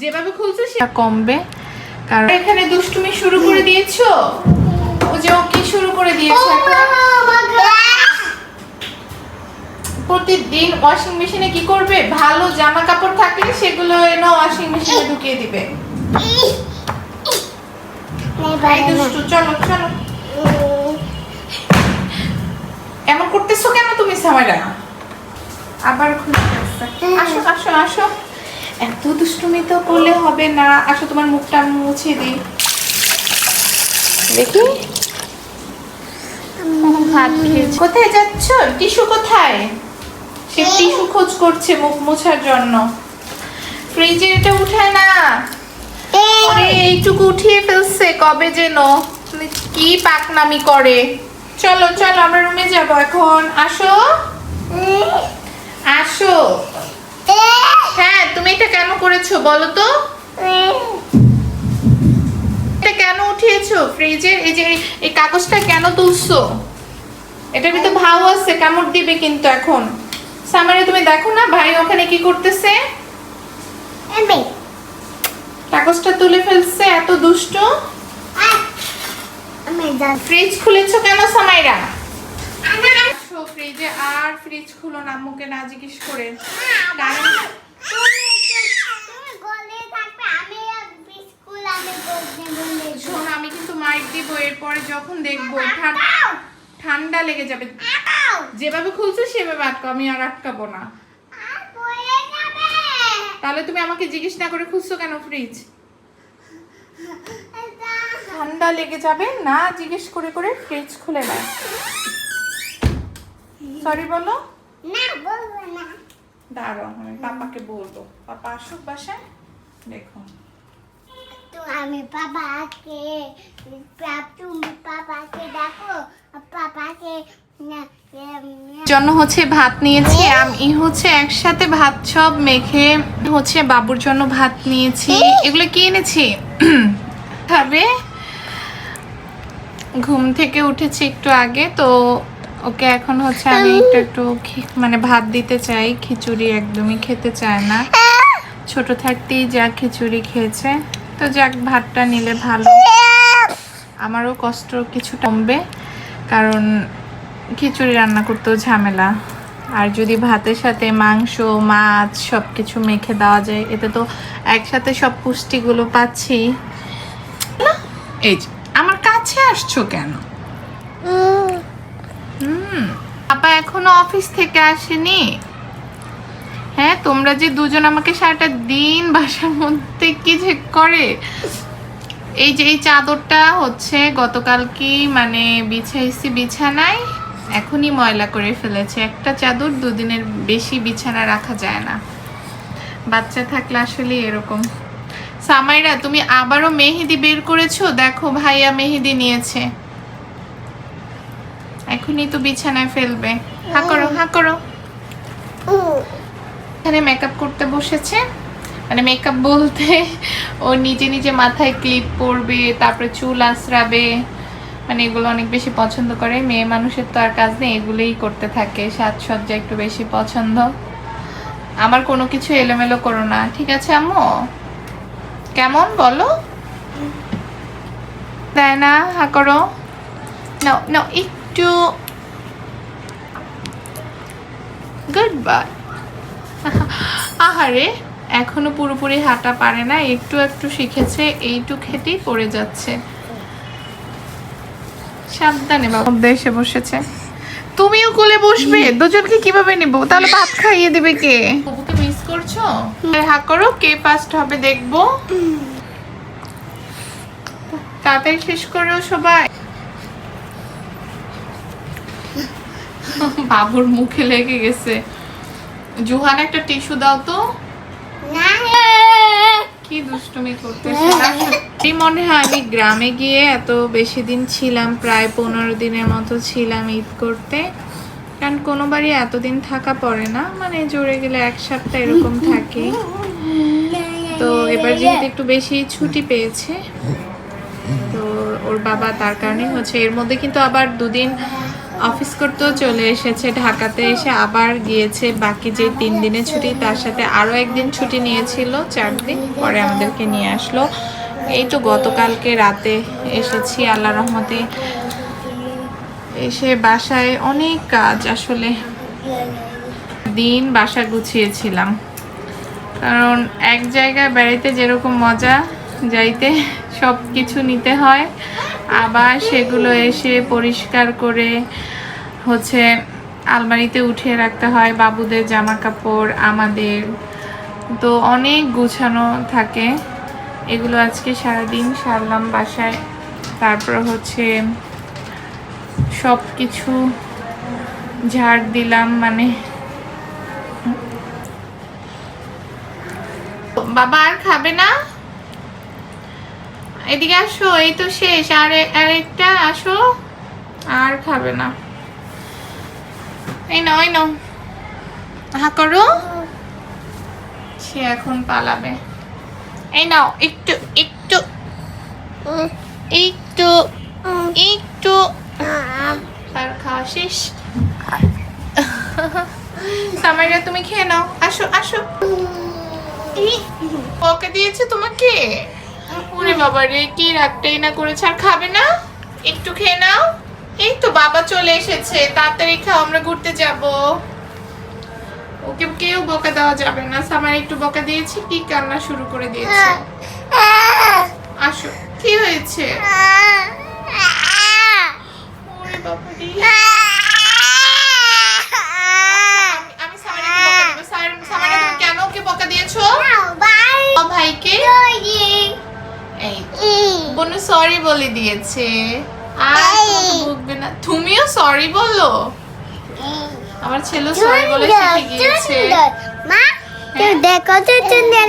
যেভাবে খুলছো সেটা কমবে, কারণ এখানে দুষ্টুমি শুরু করে দিয়েছো। ও যে ওকে শুরু করে দিয়েছে প্রতিদিন ওয়াশিং মেশিনে কি করবে, ভালো জামা কাপড় থাকলে সেগুলো এনে ওয়াশিং মেশিনে ঢুকিয়ে দিবে। দুষ্টু চলো চলো, এমন করতেছো কেন তুমি সামাইরা? আবার খুলতে আসো আসো আসো, এত দুষ্টুমি তো করলে হবে না। আসো তোমার মুখটা আমি মুছে দিই, দেখি ভাত খেয়েছি। কোথায় যাচ্ছ? টিস্যু কোথায়? সে টিস্যু খোঁজ করছে মুখ মোছার জন্য। ফ্রিজে এটা উঠায় না, এইটুকু উঠিয়ে ফেলছে কবে যেন, কি পাকনামি করে। চলো চলো আমরা রুমে যাব এখন, আসো আসো। হ্যাঁ তুমি এটা কেন করেছো বলো তো? এটা কেন উঠিয়েছো ফ্রিজের? এই যে এই কাগজটা কেন তুলছো? এটার ভিতরে ভাও আছে, কামড় দিবে কিন্তু এখন। সামারে তুমি দেখো না ভাই ওখানে কি করতেছে, কাগজটা তুলে ফেলছে, এত দুষ্ট। ফ্রিজ খুলেছো কেন সামাইরা? ফ্রিজে আর ফ্রিজ খুলো না মুখে না জিজ্ঞেস করে। শোনো আমি কিন্তু মাইক দিব এরপরে যখন দেখবো ঠান্ডা লেগে যাবে। যেভাবে খুলছো সেভাবে আটকাও, আমি আর আটকাবো না। তাহলে তুমি আমাকে জিজ্ঞেস না করে খুলছো কেন ফ্রিজ? ঠান্ডা লেগে যাবে না জিজ্ঞেস করে করে ফ্রিজ খুলে না। সরি বলো না, বলবো না। দাঁড়াও আমি পাপাকে বলবো, পাপা আসুক বাসায় দেখো। তো আমি পাপাকে, তুমি পাপাকে দেখো, পাপাকে জন্য হচ্ছে ভাত নিয়েছি আমি, হচ্ছে একসাথে ভাত সব মেখে হচ্ছে বাবুর জন্য ভাত নিয়েছি। এগুলো কি এনেছি খাবে। ঘুম থেকে উঠেছি একটু আগে, তো ওকে এখন হচ্ছে আমি একটু একটু মানে ভাত দিতে চাই। খিচুড়ি একদমই খেতে চায় না, ছোট থাকতেই যা খিচুড়ি খেয়েছে, তো যাক ভাতটা নিলে ভালো, আমারও কষ্ট কিছু কমবে, কারণ খিচুড়ি রান্না করতেও ঝামেলা। আর যদি ভাতের সাথে মাংস মাছ সব কিছু মেখে দেওয়া যায়, এতে তো একসাথে সব পুষ্টিগুলো পাচ্ছি। এই যে আমার কাছে আসছো কেন? পাপা এখনো অফিস থেকে আসেনি। হ্যাঁ তোমরা যে দুজন আমাকে সারাটা দিন বাসার মধ্যে কি যে করে। এই যে এই চাদরটা হচ্ছে গতকাল কি মানে বিছাইছি বিছানায়, এখনই ময়লা করে ফেলেছে। একটা চাদর দুদিনের বেশি বিছানা রাখা যায় না, বাচ্চা থাকলে আসলে এরকম। সামাইরা তুমি আবারও মেহেদি বের করেছো, দেখো ভাইয়া মেহেদি নিয়েছে, এখনই তো বিছানায় ফেলবে। হা করো হা করো। এখানে মেকআপ করতে বসেছে, মানে মেকআপ বলতে ও নিজে নিজে মাথায় ক্লিপ পরবে, তারপরে চুল আঁচড়াবে, মানে এগুলো অনেক বেশি পছন্দ করে। মেয়ে মানুষের তো আর কাজ নেই, এগুলোই করতে থাকে, সাজসজ্জা একটু বেশি পছন্দ। আমার কোনো কিছু এলোমেলো করো না, ঠিক আছে আম্মু? কেমন বলো? দেয় না, হা করো। নাও নাও একটু, গুড বাই। আহারে এখনো পুরোপুরি হাঁটা পারে না, একটু একটু শিখেছে, এইটু খেতেই পড়ে যাচ্ছে। সাবধানে বাবা এসে বসেছে, তুমিও কোলে বসবে, দুজনকে কিভাবে নিব? তাহলে ভাত খাইয়ে দেবে কে? বাবুকে মিস করছো? হা করো, কে ফার্স্ট হবে দেখবো। তাড়াতাড়ি শেষ করো সবাই। বাবুর মুখে লেগে গেছে। জুহান একটা টিস্যু দাও তো। কি দুষ্টুমি করতেছে। মনে হয় আমি গ্রামে গিয়ে এত বেশি দিন ছিলাম, প্রায় 15 দিনের মতো ছিলাম ঈদ করতে, কারণ কোনো বাড়ি এতদিন থাকা পড়ে না, মানে জোরে গেলে 1 সপ্তাহ এরকম থাকি। তো এবার যেহেতু একটু বেশি ছুটি পেয়েছে, তো ওর বাবা তার কারণে হচ্ছে, এর মধ্যে কিন্তু আবার 2 দিন অফিস করতেও চলে এসেছে, ঢাকাতে এসে আবার গিয়েছে। বাকি যে 3 দিনের ছুটি তার সাথে আরও একদিন ছুটি নিয়েছিল, 4 দিন পরে আমাদেরকে নিয়ে আসলো। এই তো গতকালকে রাতে এসেছি আল্লাহ রহমতে। এসে বাসায় অনেক কাজ, আসলে দিন বাসা গুছিয়েছিলাম, কারণ এক জায়গায় বেড়াইতে যেরকম মজা, যাইতে সব কিছু নিতে হয়, আবার সেগুলো এসে পরিষ্কার করে হচ্ছে আলমারিতে উঠিয়ে রাখতে হয়, বাবুদের জামা কাপড়, আমাদের তো অনেক গুছানো থাকে। এগুলো আজকে সারাদিন সারলাম বাসায়। তারপর হচ্ছে সব কিছু ঝাড় দিলাম, মানে বাবা আর খাবে না, এদিকে আসো, এই তো শেষ, আরেকটা আসো, আর খাবে না। এই নাও, এই নাও, হা করো, সে এখন পালাবে। এই নাও, একটু একটু একটু একটু, আর খাওয়া শেষ। সামাইরা তুমি খেয়ে নাও, আসো আসো। ওকে দিয়েছে তোমাকে? ওরে বাবা রে, কি রাগটাই না করেছে। আর খাবে না? একটু খেয়ে নাও। এই তো বাবা চলে এসেছে, তাড়াতাড়ি খাও, আমরা ঘুরতে যাব। ওকে কেউ বকা দেওয়া যাবে না। সামার একটু বকা দিয়েছি, কি কান্না শুরু করে দিয়েছে। আসো, কি হয়েছে? ওরে বাবা রে, আমি সামারকে বকা দেব। সামারা, তুমি কেন ওকে বকা দিয়েছো? ভাইকে এই বোনু সরি বলে দিয়েছে, আর তোমাকে বকবে না। তুমিও সরি বলো। আমার ছেলে সরি বলে শিখে গিয়েছে। মা, দেখো তো সুন্দর